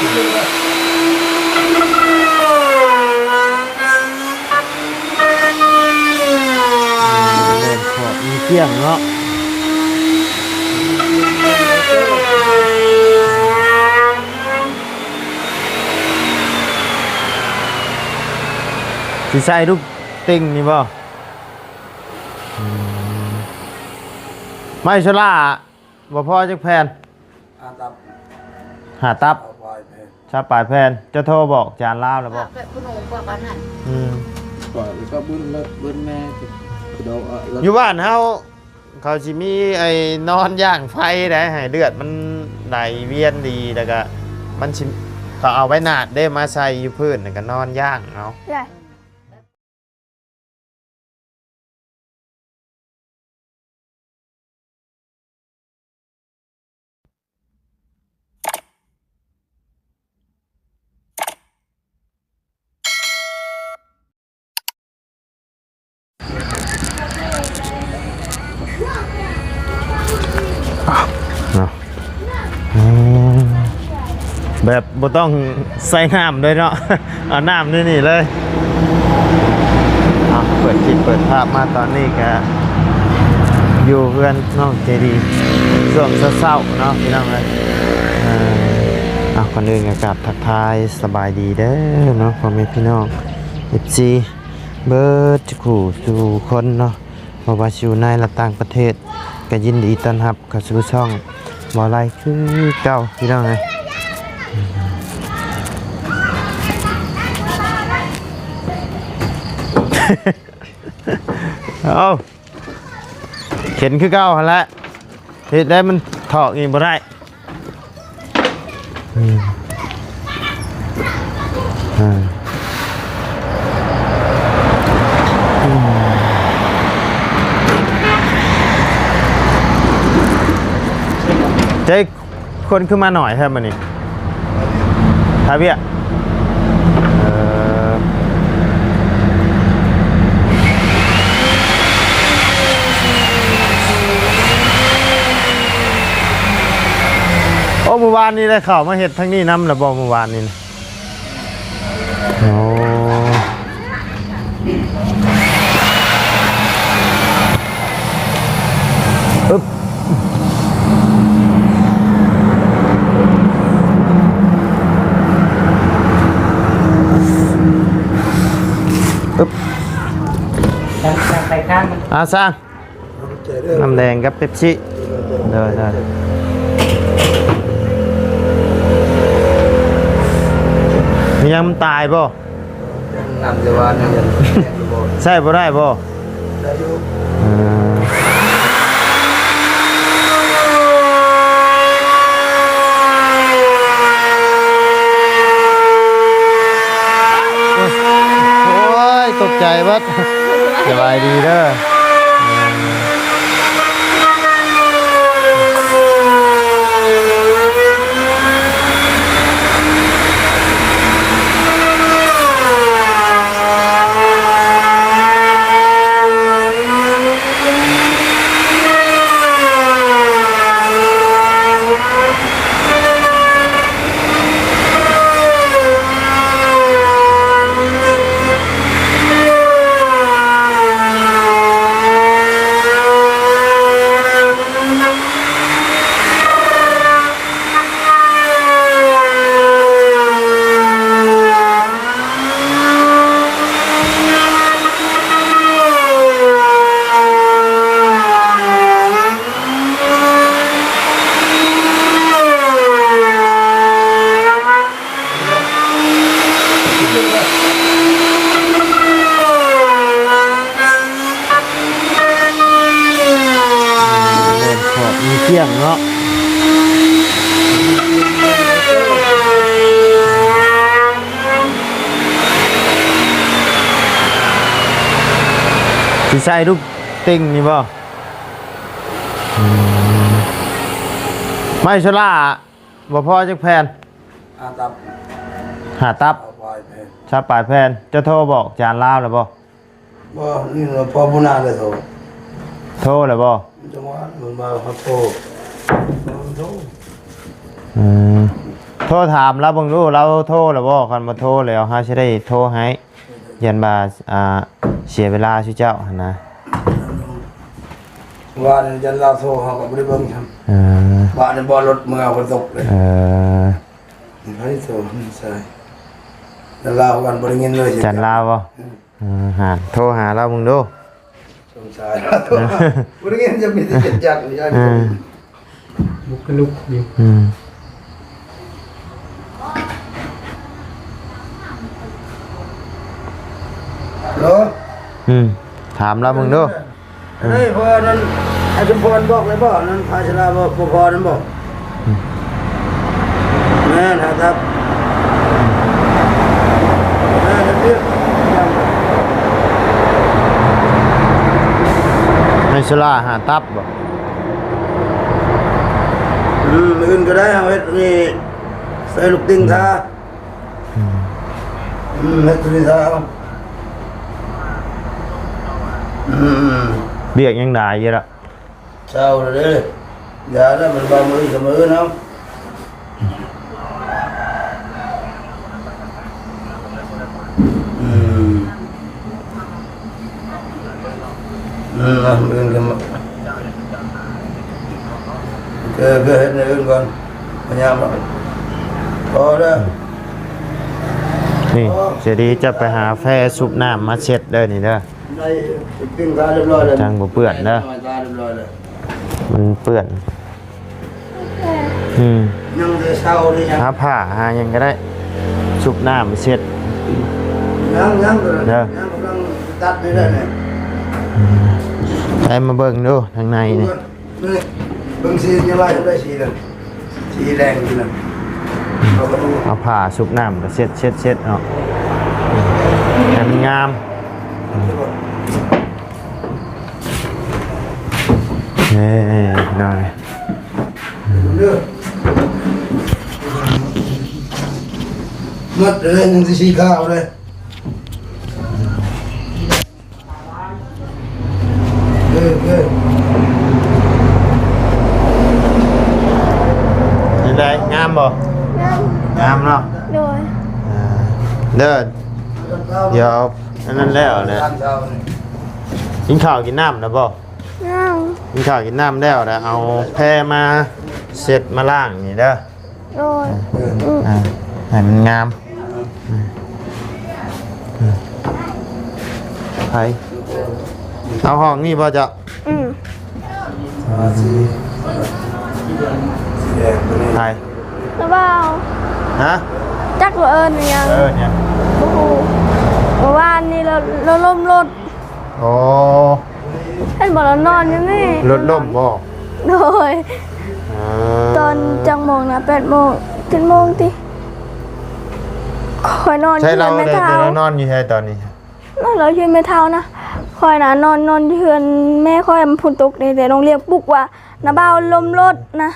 มีเที่ยงเนาะสิใส่ลูกติ่งนี่บ่ไม่ชล่าบ่พอจักแผ่นหาตับชาปลายแผ่นจะโทรบอกจานลาวแล้วบ่คุณหนูบอกว่านั่นก่อนก็บุญรถบุญแม่อยู่บ้านเฮาเขาสิมีไอ้นอนย่างไฟได้ให้เลือดมันไหลเวียนดีแล้วก็มันสิเขาเอาไว้นาดได้มาใส่อยู่พื้นแล้วก็นอนย่างเอาแบบบ่ต้องใส่น้ำด้วยเนาะเอาน้ำนี่เลยเปิดคลิปเปิดภาพมาตอนนี้แกอยู่เพื่อนน้องเจดีช่วงเศร้าๆเนาะพี่น้องเลยคนอื่นอากาศทักทายสบายดีเด้อเนาะพ่อแม่พี่น้องFCเบิร์ดขู่สู่คนเนาะบ่ว่าอยู่ในและต่างประเทศก็ยินดีต้อนรับเข้าสู่ช่องบ่ไรคือเก่าพี่น้องเลยเอาเข็นคือเก่าหั่นแหละเฮ็ดได้มันถอกอีกบ่ได้เจ๊คนขึ้นมาหน่อยครับมันนี่ทาเบี้ยโอ้เมื่อวานนี้ได้ข่าวมาเห็ดทั้งนี้น้ำระบอเมื่อวานนี้นะโอ้อึ๊บไปข้างสร้างน้ำแดงกับเป๊ปซี่ได้มียังตายบ่นำจะว่านั่นใช่บ่ได้บ่ได้อยู่โอ้ยตกใจบัดสบายดีเด้อมีเที่ยงเนาะสิใส่ลูกติ่งนี่บ่ไม่ชล่าบ่พอจักแผ่นหาตับชาปลายแผ่นจะโทรบอกจานลาวแล้วบ่นี่พอบุญนาเลยโทรแล้วบ่จังหวะมันมาโทร โทรถามเราเบิ่งดูเราโทรแล้วบ่คันบ่โทรแล้วเฮาสิได้โทรให้ยันบ่าเสียเวลาชื่อเจ้าหั่นนะ ว่ายันเราโทรเขาก็บ่ได้เบิ่งครับว่าในบ่รถเมื่อฝนตกเลยให้โทรใช่แล้วเรากันบ่ได้ยินเลย จันลาวบ่หาโทรหาเราเบิ่งดู สงสัยโทรบ่ได้ยินจะมีแต่จักรยาน บุกลุกอยู่ เหรอ ถามเราเบิ่งดู เฮ้ยพอนั้นอาจารย์พรบอกเลยบ่นั้นภาชนะบ่พอนั้นบอกแม่นะครับแม่จะเรียก ในสุราหาตับบ่ อื่นก็ได้เอาเฮ็ดนี่ใส่ลูกติ้งทาเฮ็ดนี่ทาเบียกยังได้อยู่ล่ะ เช้าเลยเด้อย่าแล้วมันบ่มือเสมอเนาะอื่นก็มาก็เฮ็ดในอื่นก่อนพยายามพอแล้ว นี่เสียดีจะไปหาแฟซุปน้ำมาเช็ดเด้อนี่เด้อ ได้ปิ้งปลาเรียบร้อยแล้ว จังบ่เปื้อนเด้อ ปลาเรียบร้อยแล้ว มันเปื้อนยังจะเช้าเลยยัง หาผ้าหาหยังก็ได้ซุปน้ำมาเช็ด ยังกำลังตัดนี่ได้เนี่ย ไปมาเบิ่งดูทางในนี่ นี่เบิ่งสียังไงได้สีเลยสีแดงนี่นะเราก็ดู เอาผ้าซุปน้ำก็เช็ดเอาให้มันงามนี่หน่อย เด้อมัดเลยยังสีขาวเลยเด้อ นี่ได้งามบ่งามเนาะ โดย เด้อเดี๋ยวอันนั้นแล้วเนี่ยกินข้าวกินน้ำนะบ่ นั่ง กินข้าวกินน้ำแล้วนะเอาแพรมาเสร็จมาล่างนี่เด้อ โดย ให้มันงามไปเอาห้องนี่บ่จะ สีแดงตัวนี้ ไป แล้วเปล่า ฮะ จักรเอิญยัง เนี่ย โอ้โหเมื่อวานนี้เราล้มรถ โอ้ ท่านบอกเรานอนอยู่นี่ รถล่มบ่ โดยตอนจังโมงนะ8 โมง7 โมงติคอยนอน ใช่เรา ไม่ เลย เท้า แต่เรานอนอยู่ใช่ตอนนี้ นอนเรายืนไม่เท้านะคอยนะนอนเฮือนแม่คอยมันพุ่นตกนี่แต่โรงเรียนปลุกว่าน้าบ่าวล้มรถนะ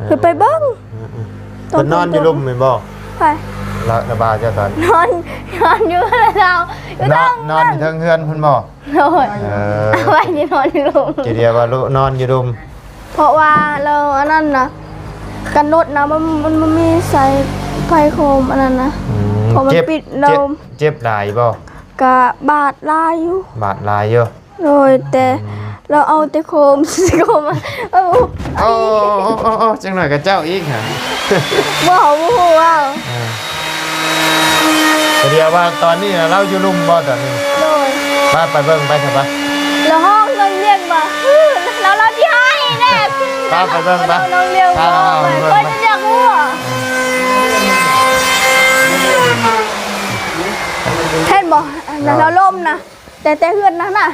คือไปเบิ้ง เพิ่นนอนอยู่ลุ่มแม่นบ่ ไป ละระบาดเจ้าตอน นอนอยู่กับเราอยู่ น ต้ อ อน ง นอนอยู่เทิงเฮือนเพิ่นบ่ โดย ไว้ที่นอนอยู่ลง จะเดียวว่าลุนอนอยู่ลุ่ม เพราะว่าเราอันนั้นนะกันรถนะมันมีใส่ไฟโคมอันนั้นนะ พอมันปิดโดม เจ็บหลายบ่ กะบาดลายอยู่ บาดหลายอยู่ โดยแต่เราเอาแต่โคม โคมมาโเอาอ้จังหน่อยกับเจ้าอีกฮะ บอกว่า จะเดียวว่าตอนนี้เราอยู่ลุ่มบ่ตอนนี้ โดย ไปเบิ่งไปเถอะไป แล้วห้องเงินเรียกมาแล้วเราที่ให้แน่ ไปเบิ่งไป น้องเรียกว่าคนอยากรู้เท่นบอกเราล่มนะแต่เฮือนนั้นน่ะ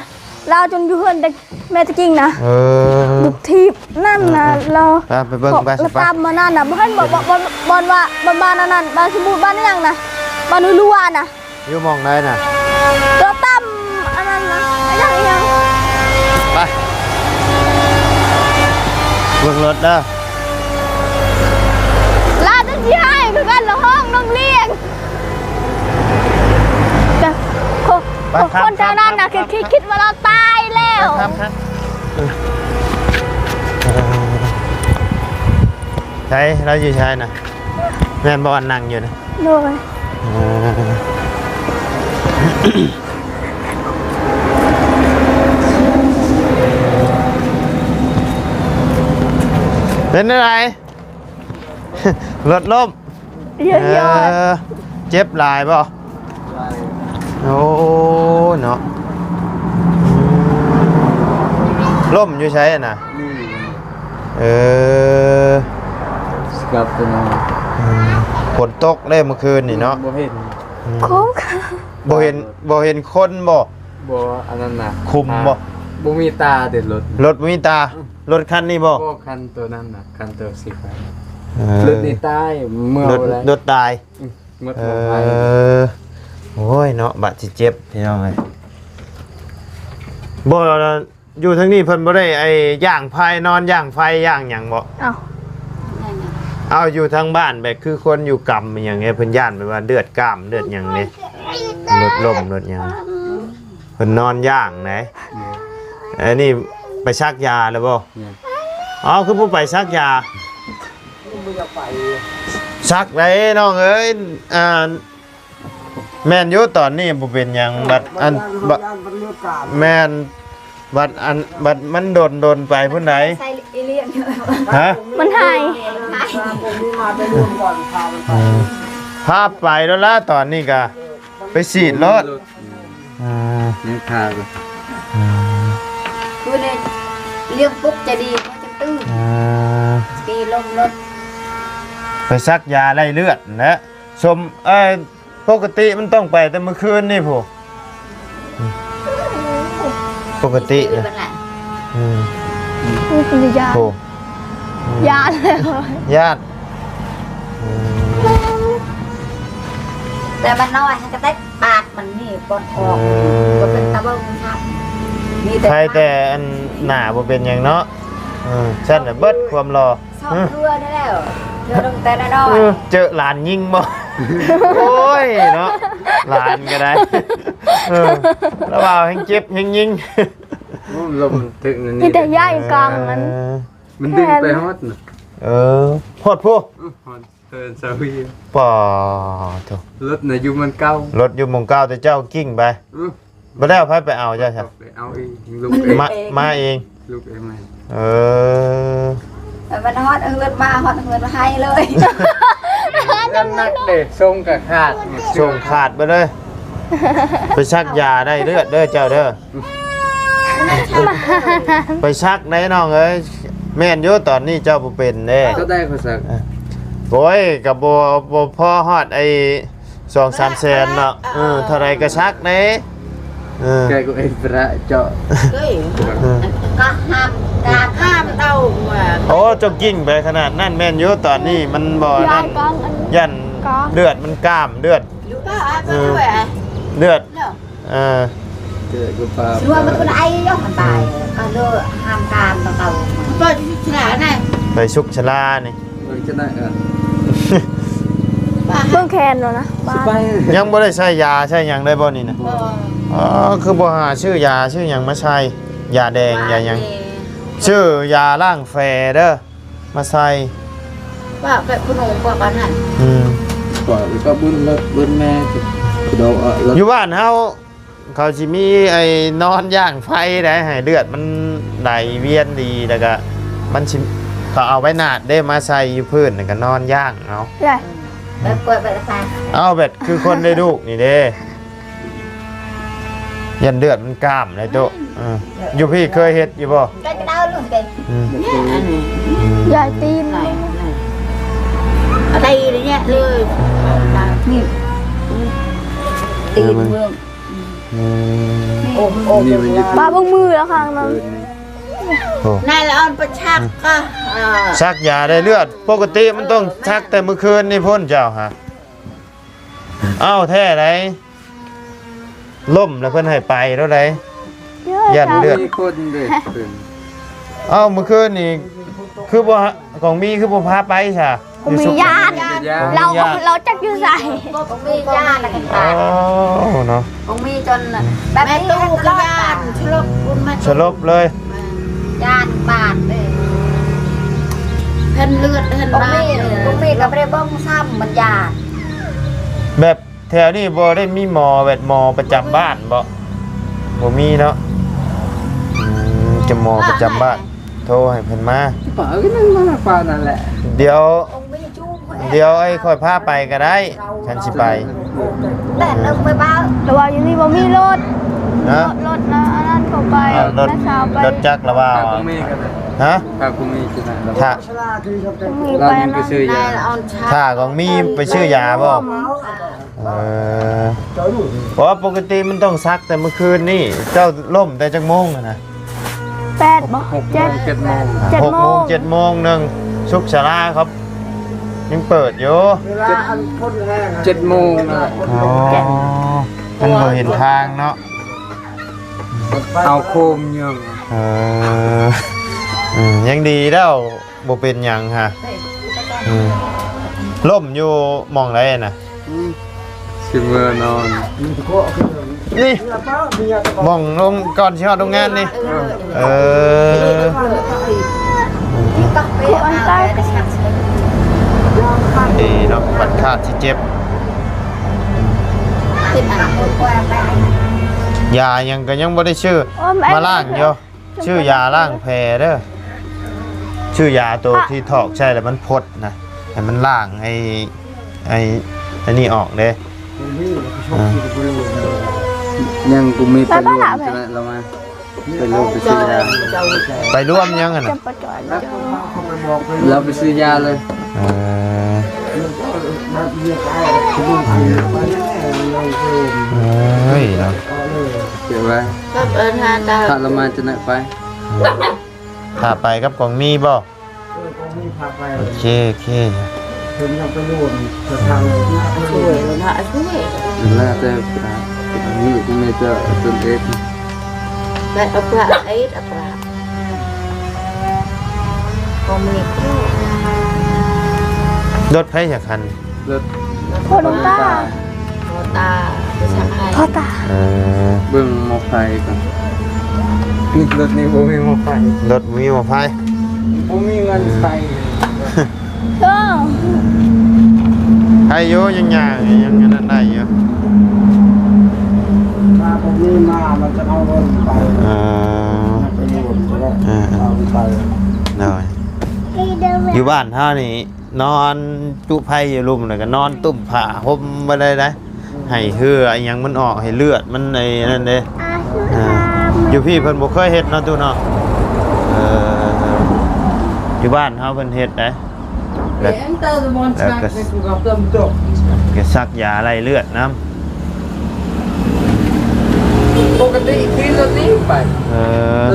เราจนอยู่เฮือนแต่แม่ตะกิ้งนะบุกทีบนั่นนะเรา ไปเบิ่งไป เราตามมานั่นนะบ้านบอกบอลว่าบ้านนั่นบ้านสมุทรบ้านนี่ยังนะบ้านนุลัวนะ อยู่มองได้น่ะ เราตามอันนั้นนะยัง ไปเบิ่งรถเด้อ ลาจะที่ให้คือกันละห้องน้องเลี้ยงแต่คนทางนั้นนะคิดว่าเราตายแล้ว ครับใช่เราอยู่ใช่น่ะ แม่นบ่อันนั่งอยู่นะ โดย เป็นอะไร รถล้ม เยอะยอด เจ็บหลายป่ะโอ้เนาะล้มอยู่ใช้อ่ะนะ นี่ เออ สกับตัวนั้น ฝนตกเลยเมื่อคืนนี่เนาะ บ่เห็น โค้งค่ะ บ่เห็นคนบ่ บ่อันนั้นน่ะ คุมบ่ บ่มีตาเด็ดรถ รถบ่มีตารถคันนี้บ่ บ่คันตัวนั้นน่ะคันตัวสีฟ้า เออ รถนี่ตายเมื่อ รถ อะไร รถตาย เมื่อ เอ หมดไป อโอ้ยเนาะบาดสิเจ็บพี่น้องเอ้ยบ่อยู่ทางนี้เพิ่นบ่ได้ไอ้ย่างไฟนอนย่างไฟย่างหยังบ่ เอ้า เอาอยู่ทางบ้านแบบคือคนอยู่กรรมอย่างเงี้ยเพิ่นย่านไปว่าเลือดกล้ามเลือดหยังนี่รถล่มรถหยังเพิ่นนอนย่างไหนอันนี้ไปซักยาแล้วบ่ เนี่ย อ๋อคือผู้ไปซักยาซักได้น้องเอ้ยแม่นอยู่ตอนนี้บ่เป็นหยังบัดอันบัดแม่นบัดอันบัดมันโดนไปพุ่นไหน ใส่เอเลี่ยน ฮะ มันหาย ภาพไปแล้วล่ะตอนนี้ก็ไปฉีดรถ ยังคาเลย คือเนี่ยเลี้ยงปุ๊บจะดีมันจะตื้อปีลมรถ ไปซักยาไล่เลือดนะสมปกติมันต้องไปแต่เมื่อคืนนี่ผู้ปกติ คือ นะ มันแหละ นี่คือยา ผู้ ยาเลย ญาติ แต่มันน้อยให้กระเต็กปาดมันนี่ปอนออกก็เป็นตะเบิ้งครับมีแต่ ใครแต่อันหน้าบ่เป็นหยังเนาะฉันน่ะเบิดความรอ ชอบเรือได้แล้วเรือลงแต่น้อย เจอหลานยิงบ่ โอ้ยเนาะหลานก็ได้แล้วว่าแฮงเจ็บแฮงยิง ลมถึง มีแต่ยาอยู่กลางนั้น มันดึงไปฮอดน่ะ พอดผู้ ฮอดเตือนสวี ป่อโถ รถน่ะอยู่มันเก่าร ถอยู่หมองเก้าแต่เจ้ากิ้งไปบ่ได้เอาไผไปเอาเจ้าค่ะ เอาเองลูกเอง มาเอง ลูกเองไหม เออ แต่มันฮอดเงินมาฮอดเงินมาให้เลย น้ำหนักเด็กทรงกับขาด ส่งขาดไปเลย ไปชักยาได้เลือดเด้อเจ้าเด้อ ไปชักได้น้องเอ้ยแม่นอยู่ตอนนี้เจ้าบ่เป็นเด้ ก็ได้ข้อสัก โอ้ยกับบ่พ่อฮอดไอ้2-3แสนเนาะเท่าไรก็ชักเด้แกก็เองประเจาะ เฮ้ยก็ห้ามเต้ามา โอ้เจ้ากิ้งไปขนาดนั้นแม่นอยู่ตอนนี้มันบ่ ยา นั่น กลางอัน ยันเลือดมันกล้ามเลือด ลูกก็ไปด้วยอ่ะ เลือด เนาะ เจอกูปลา ชัวมันก็ไอ้ย่อมันตายก็เลิกห้ามการเต่าก็ฉลาดไง ไปชุกชลานี่ มันจะได้อ่ะ เบื้องแคนแล้วนะบ้าน ไป ยังบ่ได้ใช้ยาใช้หยังได้บ่นี่นะอ๋อคือบ่หาชื่อยาชื่อหยังมาใช้ยาแดงยาหยังชื่อยาล้างแฟเด้อมาใส่ ว่าแบบคุณหนูบอกกันนั่น ก่อนแล้วก็บุญรถบุญแม่โดนรถ อยู่บ้านเฮาเขาสิมีไอ้นอนย่างไฟได้ให้เลือดมันไหลเวียนดีแล้วก็มันสิเขาเอาไว้นาดได้มาใส่อยู่พื้นแล้วก็นอนย่างเอา ใหญ่ แบบเปิดแบบตาย เอาแบบคือคนได้ลูกนี่เด้ยันเลือดมันกล้ามเลยโตอยู่พี่เคยเฮ็ดอยู่บ่ ก็จะได้luôn kì ยายตีน này ở đây đấy nhá lười nhìn tiền vương ôm ôm บ้าเบื้องมือแล้วข้างนั้น này là on bật chạc cơ ชักยาได้เลือดปกติมันต้องชักแต่เมื่อคืนนี่พ่นเจ้าฮะเอ้าแท้ไหนล่มแล้วเพิ่นให้ไปแล้วไหน ยันเลือด มีคนเด็ก เอ้าเมื่อคืนนี่คือบ่ของมีคือบ่พาไปใช่ กูมีญาติ เรา เราจักอยู่ใส่ con mi cha là cảnh อ๋อ tài เนาะ con mi cho là bà mẹ tu cái gian chụp con mà สลบเลย gian bạt đây เพิ่นเลือดเพิ่นบ้าลูกมีก็ไม่ได้เบิ่งซ้ำมันยา แบบแถวนี้บ่ได้มีหมอแบบหมอประจำบ้านบ่มีเนาะจะหมอประจำบ้านโทรให้เพิ่นมา ป่าก็นั่งมาป่านั่นแหละ เดี๋ยว องค์ไม่จูบ ไอ้ค่อยพาไปก็ได้ฉันสิไป แต่เลิกไปบ้า แต่ว่าอยู่นี่บ่มีรถ นะ รถนะอันนั้นเขาไป รถ แม่สาวไป รถจักรละว่า ป่ากูมีกัน ฮะ ป่ากูมีจะไหนเรา ถ้า มี เรา ไป ยังไป นะ ซื้อยา เอาชา ถ้าของมีไปชื่อยาบ่เพราะว่าปกติมันต้องซักแต่เมื่อคืนนี่เจ้าล่มแต่จักโมงอะนะ 8บ่ 6 โมง 7 7 โมง 6 โมง 7 โมงนึงชุกศาลาครับยังเปิดอยู่ 7 โมงนั่นแหละ อ๋อมันบ่เห็นทางเนาะ เอาโคมยัง เออยังดีแล้วบ่เป็นหยังฮะล่มอยู่หมองไรน่ะ สิเมื่อนอน นี่หมองลงก่อนสิฮอดโรงงานนี่เออ ตักไปเอาไปชัก ดีเนาะบัดขาดสิเจ็บ ติดอ่ะ ยายังก็ยังบ่ได้ชื่อ โอ้แม่ มาล้างอยู่ชื่อยาล้างแผลเด้อชื่อยาตัวที่ถอกใช่แล้วมันพดนะให้มันล้างไอ้นี่ออกเด้ ยังกูมีไปรวมจะไหนเรามาไปรวมไปซื้อยา ไปร่วมยังอ่ะ จะ นะ ไปจอด เราไปซื้อยาเลย เออเฮ้ยเนาะ เก็บไว้ ก็เอิ้นหาตา ถ้าเรามาจะไหนไป ถ้าไปกับของมีบ่โอเคโอเค ช่วยเลยนะช่วย น่าจะนี่กูไม่เจอจนเอ็ด ได้เอาปลาไอ้เอาปลาก็มี รถไฟจากคัน รถ พ่อหลวงตา โมตาไปชักให้ พ่อตา เออ เบิ่งมอไฟก่อนนี่รถนี้บ่มีมอไฟ รถมีมาไฟ บ่มีเงินไฟ เออ ใครอยู่ยังยังนั่นได้อยู่ ถ้าผมนี่มามันจะเอารถไป เออ ไปรวมจะได้เอาไป หน่อยอยู่บ้านเฮานี่นอนจุไผอยู่ลุมแล้วก็นอนตุ่มผ้าห่มบ่ได้นะให้เหืออีหยังมันออกให้เลือดมันไอ้นั่นเด้อยู่พี่เพิ่นบ่เคยเฮ็ดเนาะตู้เนาะอยู่บ้านเฮาเพิ่นเฮ็ดได้แล้วก็ซักยาไล่เลือดน้ำ ปกติขี่รถนี้ไป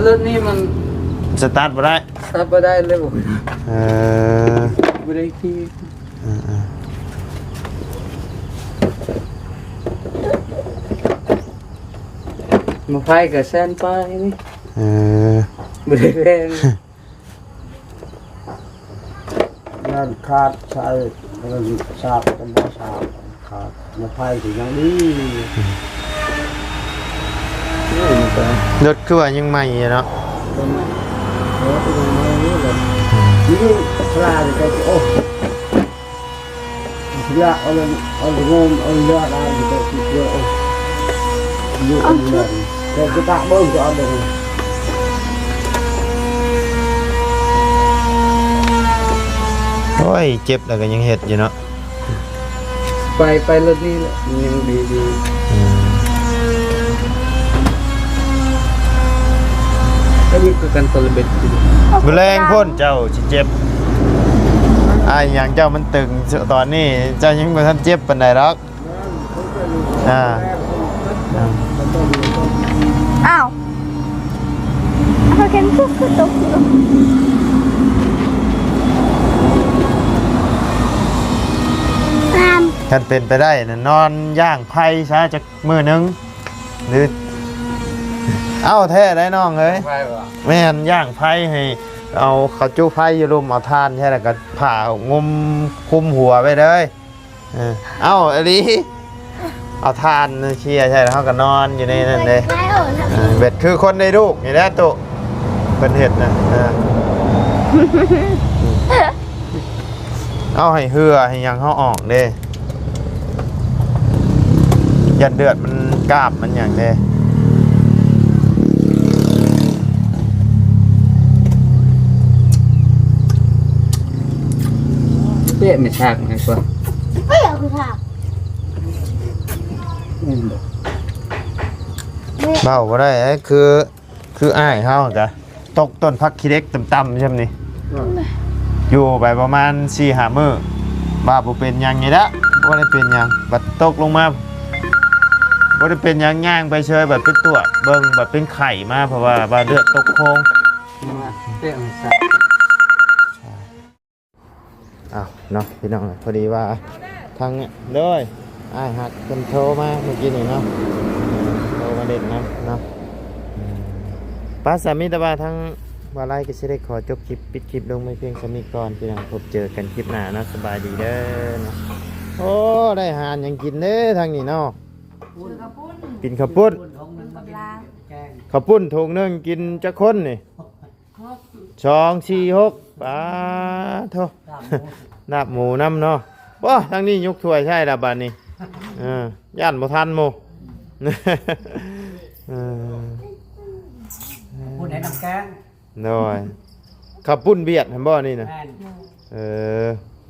รถนี้มัน สตาร์ทบ่ได้ ขับบ่ได้เลยบ่ เออ บ่ได้ขี่มอไฟก็แซนไปนี่ เออ บ่ได้แรง งานขาดใช้เงินชาบกันบ่ชาบขาดมาไฟถึงอย่างนี้ รถคือว่ายังใหม่อยู่เนาะ นี่ปลาจะโอ้ยาเอาเลยงมเอาเลือดอะไรจะติดเยอะอยู่อันเดียวแต่จะตักเบิ้งก็เอาเลย โอ้ยเจ็บแล้วก็ยังเฮ็ดอยู่เนาะ ไปรถนี้แหละยังดีก็มีกันตะเบ็ดอยู่ บ่แรงพ่นเจ้าสิเจ็บอ้ายหยังเจ้ามันตึงตอนนี้เจ้ายังบ่ทันเจ็บปานใดหรอกอ่า อ้าวเขาเข็นทุกตก คันเป็นไปได้น่ะนอนย่างไผ่ซะจักมื้อหนึงหรือเอ้าแท้ได้น้องเอ้ย ไปว่ะ แม่นย่างไผ่ให้เอาข้าวจุไผ่อยู่รุมเอาทานใช่แล้วก็ผ่างมคุมหัวไปเลยเอ้าอันนี้เอาทานเชียร์ใช่แล้วเขาก็นอนอยู่ในนั่นเลยเบ็ดคือคนในลูกนี่แหละตุเป็นเห็ดนะ เอาให้เหือให้หยังเขาออกเด้ยันเดือดมันกราบมันอย่างเด้ เป๊ะไม่ฉากไงกว่า ไม่อยากคือถาม เบาบ่ได้คืออ้ายเฮากะตกต้นพักขี้เล็กต่ำๆใช่ไหมนี่อยู่ไปประมาณ 4-5 มื้อบ้าบ่เป็นหยังไงละบ่ได้เป็นหยังบัดตกลงมาบ่ได้เป็นหยังย่างไปเฉยบัดเป็นตัวเบิ่งบัดเป็นไข้มาเพราะว่าเลือดตกโคง เป๊ะไม่ฉาก อ้าวเนาะพี่น้องพอดีว่าทางเลยอ้ายหักคนโทรมาเมื่อกี้นี่เนาะโทรมาเด็ดนะเนาะป้าสามีตะบาทั้งวาไลก็จะได้ขอจบคลิปปิดคลิปลงไม่เพียงสามีก่อนพี่น้องพบเจอกันคลิปหน้าเนาะสบายดีเด้อเนาะโอ้ได้หานยังกินเด้อทางนี้เนาะกินข้าวปุ้นข้าวปุ้นถุงนึงกินจักคนนี่2 4 6ป้าโทลาบหมูน้ำเนาะบ่ทางนี้ยกถ้วยใช่ละบาดนี้ย่านบ่ทันโม พูดให้น้ำแกง น้อยข้าวปุ้นเบียดเห็นบ่นี่นะ แม่น เออ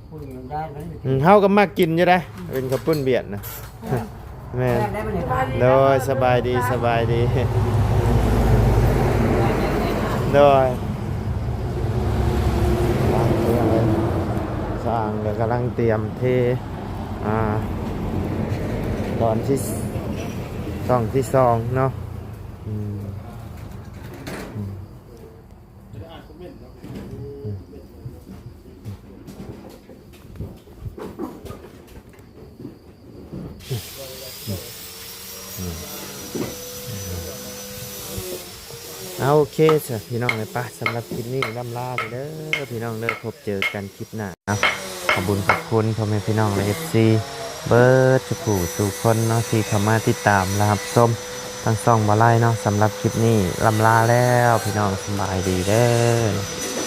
พูดอย่างได้ไหม เฮาก็มากินอยู่ได้เป็นข้าวปุ้นเบียดนะแม่ แม่ได้ไหมเนี่ยครับ โดยสบายดีสบายดีโดยสร้างก็กำลังเตรียมเทตอนที่สองเนาะเอาโอเคจ้ะพี่น้องเลยปะสำหรับคลิปนี้ล่ำลาไปเด้อพี่น้องเด้อพบเจอกันคลิปหน้าขอบคุณขอบคุณพ่อแม่พี่น้องและ FC เบิร์ดสู่สู่คนเนาะที่เข้ามาติดตามนะครับส้มทั้งสองบาไลเนาะสำหรับคลิปนี้ล่ำลาแล้วพี่น้องสบายดีเด้อ